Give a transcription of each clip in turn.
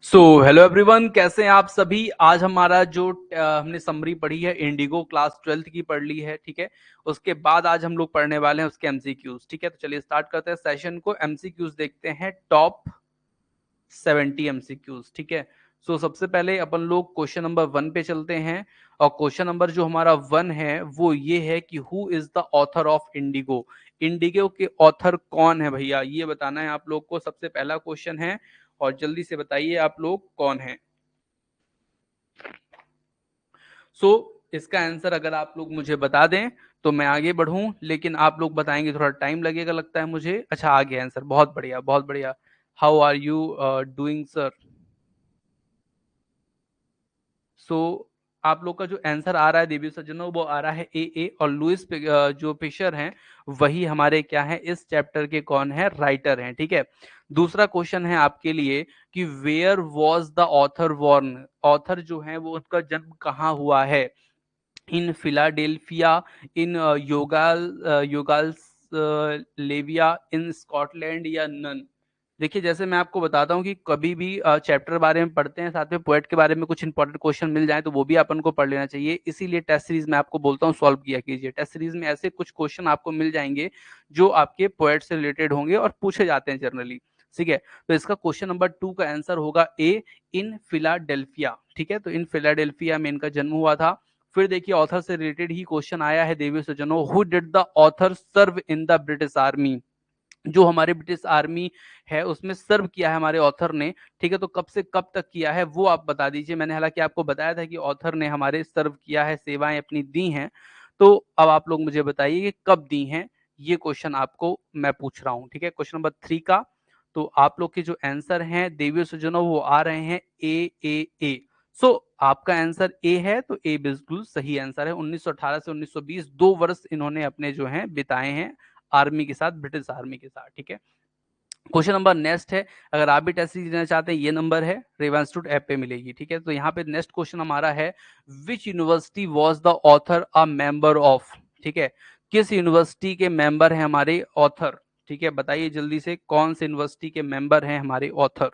Hello everyone, कैसे हैं आप सभी। आज हमारा जो हमने समरी पढ़ी है, इंडिगो क्लास 12th की पढ़ ली है। ठीक है, उसके बाद आज हम लोग पढ़ने वाले हैं उसके एमसीक्यूज। ठीक है, तो चलिए स्टार्ट करते हैं सेशन को। एमसीक्यूज देखते हैं, टॉप 70 एमसीक्यूज। ठीक है, सबसे पहले अपन लोग क्वेश्चन नंबर 1 पे चलते हैं। और क्वेश्चन नंबर जो हमारा 1 है वो ये है कि who is the author of Indigo. Indigo के ऑथर कौन है भैया, ये बताना है आप लोग को। सबसे पहला क्वेश्चन है और जल्दी से बताइए आप लोग कौन है। इसका आंसर अगर आप लोग मुझे बता दें तो मैं आगे बढ़ूं, लेकिन आप लोग बताएंगे थोड़ा टाइम लगेगा लगता है मुझे। अच्छा, आ गया आंसर, बहुत बढ़िया बहुत बढ़िया। How are you doing sir. So आप लोग का जो आंसर आ रहा है देवी सज्जनों, वो आ रहा है ए। और लुइस जो फिशर हैं वही हमारे क्या हैं, इस चैप्टर के कौन है, राइटर हैं। ठीक है, दूसरा क्वेश्चन है आपके लिए कि where was the author born. Author जो है वो उसका जन्म कहाँ हुआ है। In Philadelphia, in Yugoslavia, in Scotland या नन। देखिए, जैसे मैं आपको बताता हूँ कि कभी भी चैप्टर बारे में पढ़ते हैं, साथ में पोएट के बारे में कुछ इंपॉर्टेंट क्वेश्चन मिल जाए तो वो भी अपन को पढ़ लेना चाहिए। इसीलिए टेस्ट सीरीज में आपको बोलता हूँ सॉल्व किया कीजिए। टेस्ट सीरीज में ऐसे कुछ क्वेश्चन आपको मिल जाएंगे जो आपके पोएट से रिलेटेड होंगे और पूछे जाते हैं जनरली। ठीक है, तो इसका क्वेश्चन नंबर 2 का आंसर होगा ए, इन फिलाडेल्फिया। ठीक है, तो इन फिलाडेल्फिया में इनका जन्म हुआ था। फिर देखिए, ऑथर से रिलेटेड ही क्वेश्चन आया है देवी सज्जनों, who did the author serve in the British army. जो हमारे ब्रिटिश आर्मी है उसमें सर्व किया है हमारे ऑथर ने। ठीक है, तो कब से कब तक किया है वो आप बता दीजिए। मैंने हालांकि आपको बताया था कि ऑथर ने हमारे सर्व किया है, सेवाएं अपनी दी हैं। तो अब आप लोग मुझे बताइए कि कब दी हैं। ये क्वेश्चन आपको मैं पूछ रहा हूँ। ठीक है, क्वेश्चन नंबर 3 का तो आप लोग के जो आंसर हैं देवी सज्जनों वो आ रहे हैं ए। सो आपका आंसर ए है, तो ए बिल्कुल सही आंसर है। 1918 से 1920 2 वर्ष इन्होंने अपने जो हैं बिताए हैं आर्मी के साथ, ब्रिटिश आर्मी के साथ। ठीक है, क्वेश्चन नंबर नेक्स्ट है। अगर आप भी टेस्ट सीरीज लेना चाहते हैं, ये नंबर है, रेवा इंस्टीट्यूट ऐप पे मिलेगी। ठीक है, तो यहाँ पे नेक्स्ट क्वेश्चन हमारा है, which university was the author a member of. ठीक है, किस यूनिवर्सिटी के मेंबर हैं हमारे ऑथर। ठीक है, बताइए जल्दी से कौन से यूनिवर्सिटी के मेंबर हैं हमारे ऑथर।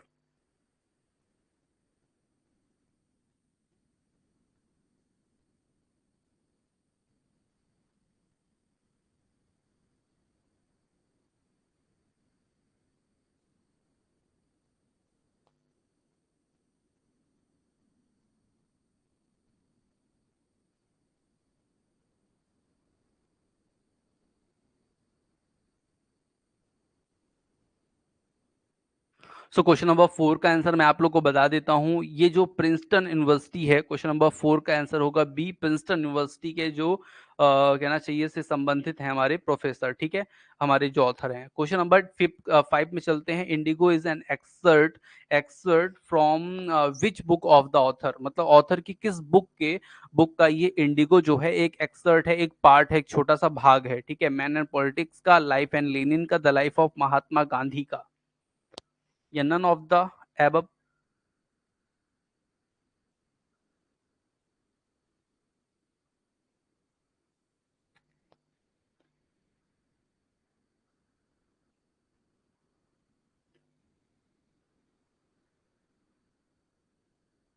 क्वेश्चन नंबर 4 का आंसर मैं आप लोग को बता देता हूं। ये जो प्रिंसटन यूनिवर्सिटी है, क्वेश्चन नंबर 4 का आंसर होगा बी, प्रिंसटन यूनिवर्सिटी के जो कहना चाहिए से संबंधित हैं हमारे प्रोफेसर। ठीक है, हमारे जो ऑथर हैं। क्वेश्चन नंबर 5 में चलते हैं। Indigo is an exert from which book of the author. मतलब ऑथर की किस बुक का ये इंडिगो जो है एक एक्सर्ट है, एक पार्ट है, एक छोटा सा भाग है। ठीक है, मैन एंड पॉलिटिक्स का, लाइफ एंड लेनिन का, the life of Mahatma Gandhi का, या नन ऑफ द एबव।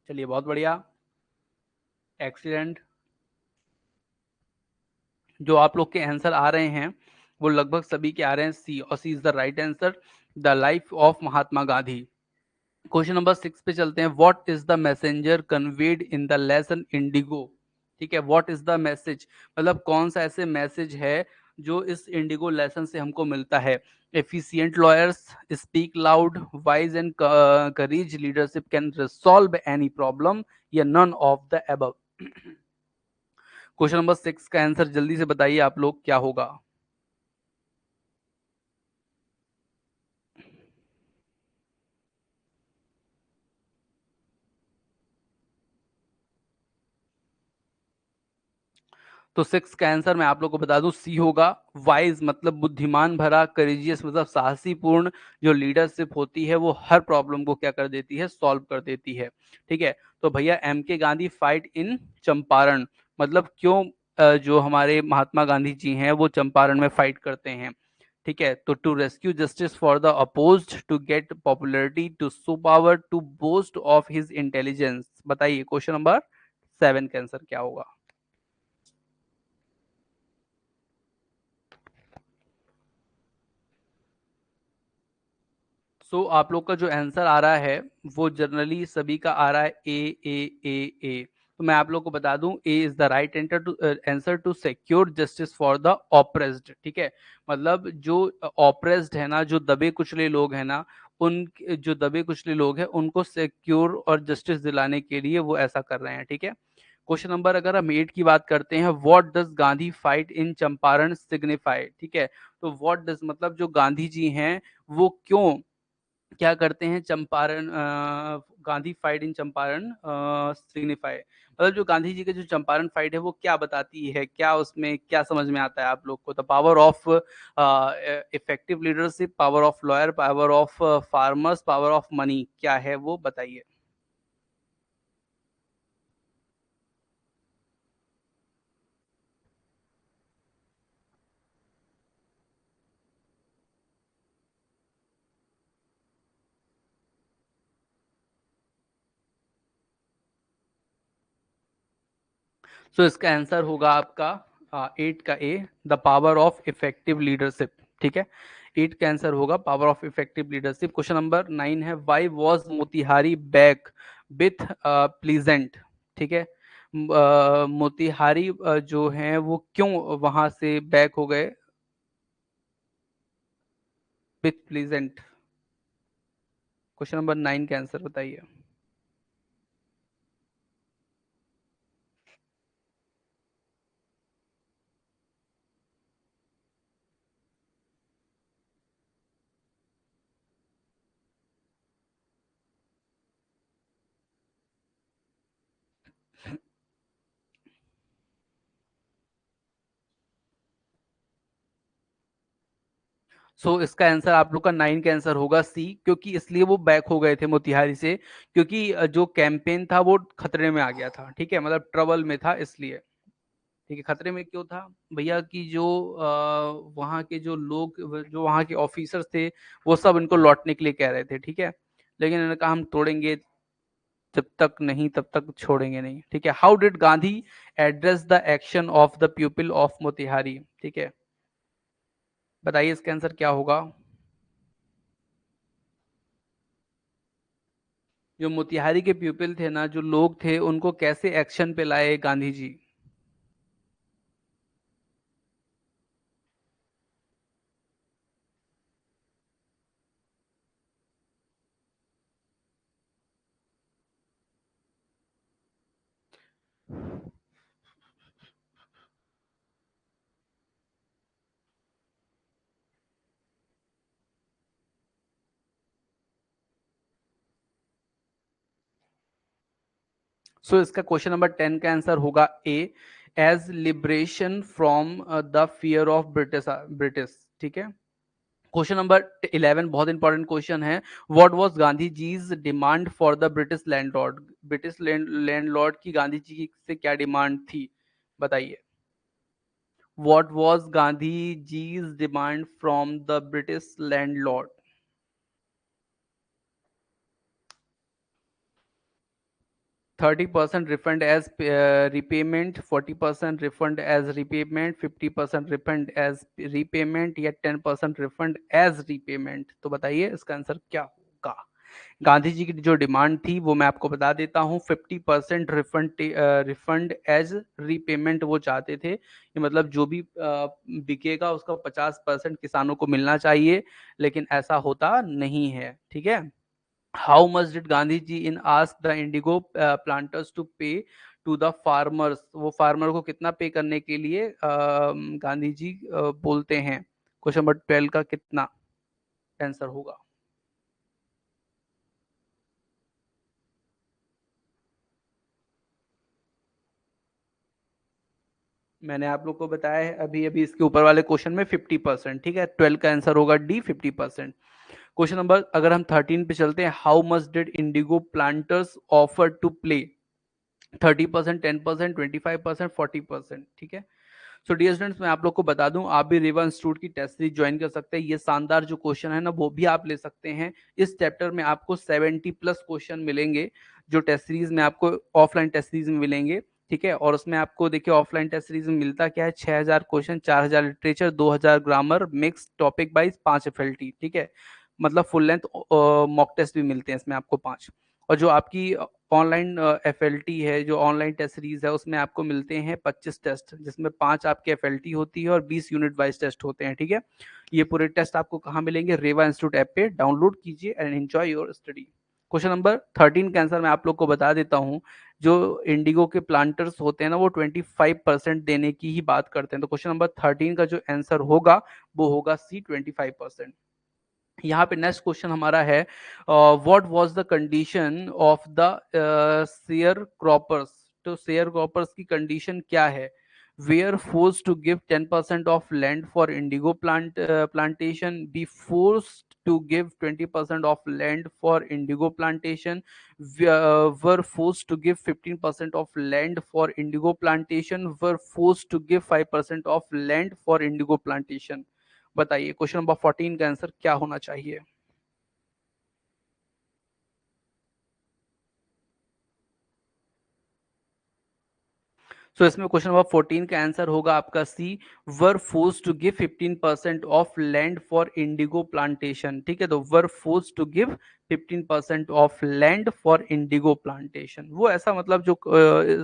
चलिए, बहुत बढ़िया, एक्सीलेंट। जो आप लोग के आंसर आ रहे हैं वो लगभग सभी के आ रहे हैं सी, और C is the right answer, the life of Mahatma Gandhi. Question number 6 पे चलते हैं। What is the messenger conveyed in the lesson Indigo. ठीक है, व्हाट इज द मैसेज, मतलब कौन सा ऐसे मैसेज है जो इस इंडिगो लेसन से हमको मिलता है। Efficient lawyers speak loud, wise and courage leadership can resolve any problem, या none of the above. Question number 6 का आंसर जल्दी से बताइए आप लोग, क्या होगा। तो 6 का आंसर मैं आप लोग को बता दूं, सी होगा। वाइज मतलब बुद्धिमान भरा, करेजियस मतलब साहसी पूर्ण। जो लीडरशिप होती है वो हर प्रॉब्लम को क्या कर देती है, सॉल्व कर देती है। ठीक है, तो भैया एम के गांधी फाइट इन चंपारण, मतलब क्यों जो हमारे महात्मा गांधी जी हैं वो चंपारण में फाइट करते हैं। ठीक है, तो to rescue justice for the opposed, to get popularity, to show power, to boast of his intelligence. बताइए क्वेश्चन नंबर 7 का आंसर क्या होगा। आप लोग का जो आंसर आ रहा है वो जनरली सभी का आ रहा है ए। तो मैं आप लोग को बता दूं, A is the right answer to secure justice for the oppressed. ठीक है, मतलब जो ऑप्रेस्ड है ना, जो दबे कुचले लोग हैं ना, उन जो दबे कुचले लोग हैं उनको सिक्योर और जस्टिस दिलाने के लिए वो ऐसा कर रहे हैं। ठीक है, क्वेश्चन नंबर अगर हम 8 की बात करते हैं, what does Gandhi fight in Champaran signify. ठीक है, तो व्हाट डज मतलब जो गांधी जी हैं वो क्यों क्या करते हैं Champaran, Gandhi fight in Champaran signify, मतलब जो गांधी जी के जो चंपारण फाइट है वो क्या बताती है, क्या उसमें क्या समझ में आता है आप लोग को। The power of effective leadership, power of lawyer, power of farmers, power of money, क्या है वो बताइए। इसका आंसर होगा आपका 8 का A, the power of effective leadership. ठीक है, 8 का आंसर होगा power of effective leadership. Question number 9 है, why was Motihari back with pleasant. ठीक है, मोतिहारी जो है वो क्यों वहां से बैक हो गए विथ प्लीजेंट। क्वेश्चन नंबर 9 का आंसर बताइए। इसका आंसर आप लोग का 9 का आंसर होगा सी, क्योंकि इसलिए वो बैक हो गए थे मोतिहारी से, क्योंकि जो कैंपेन था वो खतरे में आ गया था। ठीक है, मतलब ट्रबल में था इसलिए। ठीक है, खतरे में क्यों था भैया, कि जो वहाँ के जो लोग, जो वहाँ के ऑफिसर्स थे, वो सब इनको लौटने के लिए कह रहे थे। ठीक है, लेकिन इन्होंने कहा हम तोड़ेंगे, जब तक नहीं तब तक छोड़ेंगे नहीं। ठीक है, how did Gandhi address the action of the people of Motihari. ठीक है, बताइए इसका आंसर क्या होगा। जो मोतिहारी के पीपल थे ना, जो लोग थे, उनको कैसे एक्शन पे लाए गांधी जी। इसका क्वेश्चन नंबर 10 का आंसर होगा A, as liberation from the fear of British. ठीक है, क्वेश्चन नंबर 11 बहुत इंपॉर्टेंट क्वेश्चन है, what was Gandhi ji's demand for the British landlord. British landlord की गांधी जी से क्या डिमांड थी, बताइए। What was Gandhi ji's demand from the British landlord. 30% refund as repayment, 40% refund as repayment, 50% refund as repayment, या 10% refund as repayment। तो बताइए इसका आंसर क्या होगा। गांधी जी की जो डिमांड थी वो मैं आपको बता देता हूँ, 50% रिफंड एज रीपेमेंट वो चाहते थे। ये मतलब जो भी बिकेगा उसका 50% किसानों को मिलना चाहिए, लेकिन ऐसा होता नहीं है। ठीक है, how much did Gandhi ji in ask the indigo planters to pay to the farmers, वो फार्मर को कितना पे करने के लिए गांधी जी बोलते हैं। क्वेश्चन नंबर 12 का कितना आंसर होगा। मैंने आप लोग को बताया है अभी अभी इसके ऊपर वाले क्वेश्चन में 50%। ठीक है, 12 का आंसर होगा डी, 50%। क्वेश्चन नंबर अगर हम 13 पे चलते हैं, how much did indigo planters offer to play. 30%, 10%, 25%, 40%। ठीक है, सो डियर स्टूडेंट्स, मैं आप लोग को बता दूं, आप भी रेवा इंस्टीट्यूट की टेस्ट सीरीज ज्वाइन कर सकते हैं। ये शानदार जो क्वेश्चन है ना, वो भी आप ले सकते हैं। इस चैप्टर में आपको 70+ क्वेश्चन मिलेंगे, जो टेस्ट सीरीज में आपको ऑफलाइन टेस्ट सीरीज में मिलेंगे। ठीक है, और उसमें आपको देखिए ऑफलाइन टेस्ट सीरीज में मिलता क्या है, 6000 question, 4000 literature, 2000 grammar, mix topic wise, 5 FLT. ठीक है, मतलब फुल लेंथ मॉक टेस्ट भी मिलते हैं इसमें आपको 5। और जो आपकी ऑनलाइन एफएलटी है, जो ऑनलाइन टेस्ट सीरीज है, उसमें आपको मिलते हैं 25 टेस्ट, जिसमें 5 आपके एफएलटी होती है और 20 यूनिट वाइज टेस्ट होते हैं। ठीक है, ये पूरे टेस्ट आपको कहाँ मिलेंगे, रेवा इंस्टीट्यूट ऐप पे डाउनलोड कीजिए and enjoy your study. Question number 13 का आंसर मैं आप लोग को बता देता हूँ। जो इंडिगो के प्लांटर्स होते हैं ना, वो 25% देने की ही बात करते हैं। तो क्वेश्चन नंबर 13 का जो आंसर होगा वो होगा सी, 25%। यहाँ पे नेक्स्ट क्वेश्चन हमारा है, what was the condition of the share croppers. तो शेयर क्रॉपर्स की कंडीशन क्या है, were force to give 10% of land for indigo plantation, B force to give 20% of land for indigo plantation, were forced to give 15% of land for indigo plantation, were forced to give 5% of land for indigo plantation। बताइए question number 14 का answer क्या होना चाहिए। सो इसमें question number 14 का answer होगा आपका C, were force to give 15% of land for indigo plantation. ठीक है, तो were force to give 15% of land for indigo plantation, वो ऐसा मतलब जो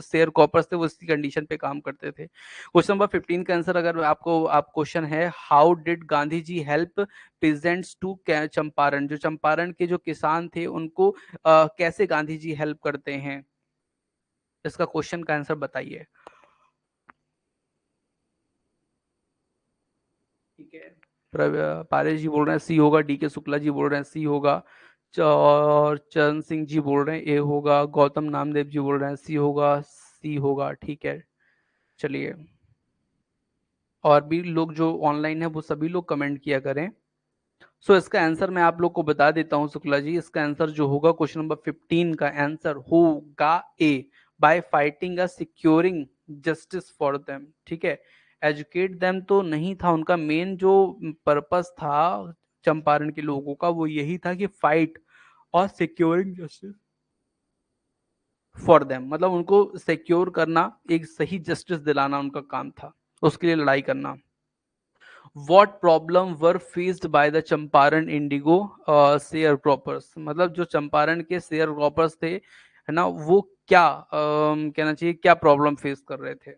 शेयर कॉपर्स थे वो इसी कंडीशन पे काम करते थे। क्वेश्चन नंबर 15 का आंसर अगर आपको आप क्वेश्चन है, how did Gandhi ji help peasants to Champaran. जो चंपारण के जो किसान थे उनको कैसे गांधी जी हेल्प करते हैं, इसका क्वेश्चन का आंसर बताइए। ठीक है, पारेश जी बोल रहे हैं सी होगा, डी के शुक्ला जी बोल रहे हैं सी होगा, और चरण सिंह जी बोल रहे हैं ए होगा, गौतम नामदेव जी बोल रहे हैं सी होगा, सी होगा। ठीक है, चलिए, और भी लोग जो ऑनलाइन है वो सभी लोग कमेंट किया करें। सो इसका आंसर मैं आप लोग को बता देता हूं शुक्ला जी, इसका आंसर जो होगा क्वेश्चन नंबर 15 का आंसर होगा A, by fighting a securing justice for them. ठीक है, एजुकेट देम तो नहीं था उनका मेन जो पर्पस था चंपारण के लोगों का, वो यही था कि फाइट और सिक्योरिंग जस्टिस फॉर देम, मतलब उनको सिक्योर करना, एक सही जस्टिस दिलाना उनका काम था, उसके लिए लड़ाई करना। What problem were faced by the Champaran Indigo share croppers, मतलब जो चंपारण के शेयर क्रॉपर्स थे है ना, वो क्या कहना चाहिए, क्या प्रॉब्लम फेस कर रहे थे।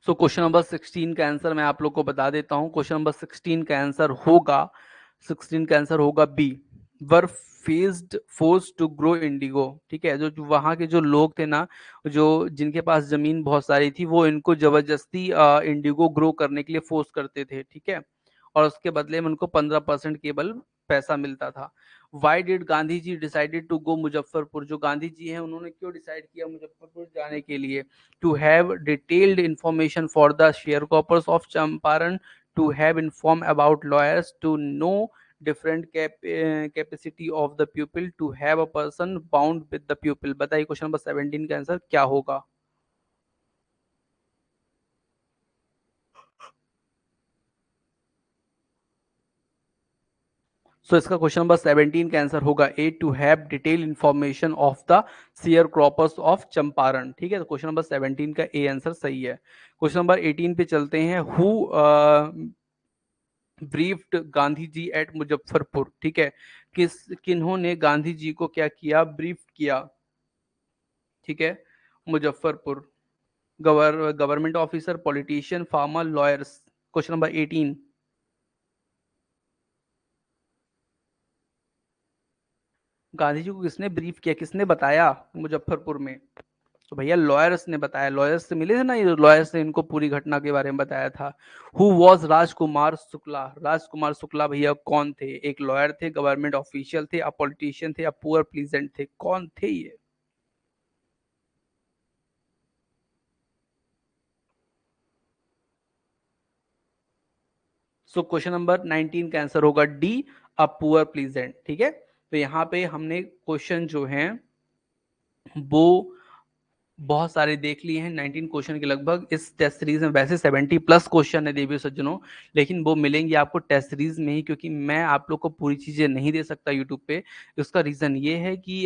सो क्वेश्चन नंबर 16 का आंसर मैं आप लोग को बता देता हूँ। क्वेश्चन नंबर 16 का आंसर होगा, 16 का आंसर होगा B, were faced force to grow indigo. ठीक है, जो वहाँ के जो लोग थे ना, जो जिनके पास जमीन बहुत सारी थी, वो इनको जबरदस्ती इंडिगो ग्रो करने के लिए फोर्स करते थे। ठीक है, और उसके बदले में उनको 15% केवल पैसा मिलता था। Why did Gandhi ji decided to go Muzaffarpur, जो गांधी जी हैं उन्होंने क्यों डिसाइड किया मुजफ्फरपुर जाने के लिए, to have detailed information for the sharecroppers of Champaran, to have inform about lawyers, to know different capacity of the pupil, to have a person bound with the pupil। बताइए question number 17 का answer क्या होगा। सो इसका question number 17 का answer होगा A, to have detail information of the share croppers of Champaran. ठीक है, तो क्वेश्चन नंबर 17 का ए आंसर सही है। क्वेश्चन नंबर 18 पे चलते हैं, who briefed Gandhi ji at Muzaffarpur. ठीक है, किन्होंने गांधी जी को क्या किया, ब्रीफ किया। ठीक है, Muzaffarpur, government officer, politician, farmer, lawyers. Question number 18, Gandhi ji को किसने ब्रीफ किया, किसने बताया मुजफ्फरपुर में। तो भैया लॉयर्स ने बताया, लॉयर्स से मिले थे ना, ये लॉयर्स ने इनको पूरी घटना के बारे में बताया था। Who was Rajkumar Shukla? राजकुमार शुक्ला भैया कौन थे? एक लॉयर थे, गवर्नमेंट ऑफिशियल थे, अ पॉलिटिशियन थे, अ पुअर प्लीजेंट थे, कौन थे ये? सो क्वेश्चन नंबर 19 का आंसर होगा डी, अ पुअर प्लीजेंट। ठीक है, तो यहाँ पे हमने क्वेश्चन जो है वो बहुत सारे देख लिए हैं, 19 क्वेश्चन के लगभग इस टेस्ट सीरीज में। वैसे 70 प्लस क्वेश्चन है देवी सज्जनों, लेकिन वो मिलेंगे आपको टेस्ट सीरीज में ही, क्योंकि मैं आप लोग को पूरी चीजें नहीं दे सकता यूट्यूब पे। उसका रीजन ये है कि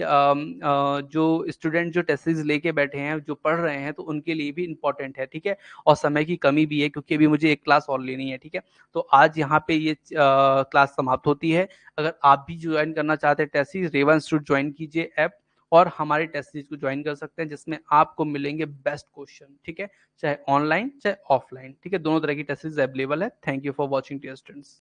जो स्टूडेंट जो टेस्ट सीरीज लेके बैठे हैं, जो पढ़ रहे हैं, तो उनके लिए भी इंपॉर्टेंट है। ठीक है, और समय की कमी भी है, क्योंकि अभी मुझे एक क्लास और लेनी है। ठीक है, तो आज यहाँ पे ये क्लास समाप्त होती है। अगर आप भी ज्वाइन करना चाहते हैं टेस्ट सीरीज, रेवा इंस्टीट्यूट ज्वाइन कीजिए ऐप, और हमारे टेस्ट सीरीज को ज्वाइन कर सकते हैं, जिसमें आपको मिलेंगे बेस्ट क्वेश्चन। ठीक है, चाहे ऑनलाइन चाहे ऑफलाइन। ठीक है, दोनों तरह की टेस्ट सीरीज अवेलेबल है। Thank you for watching dear students.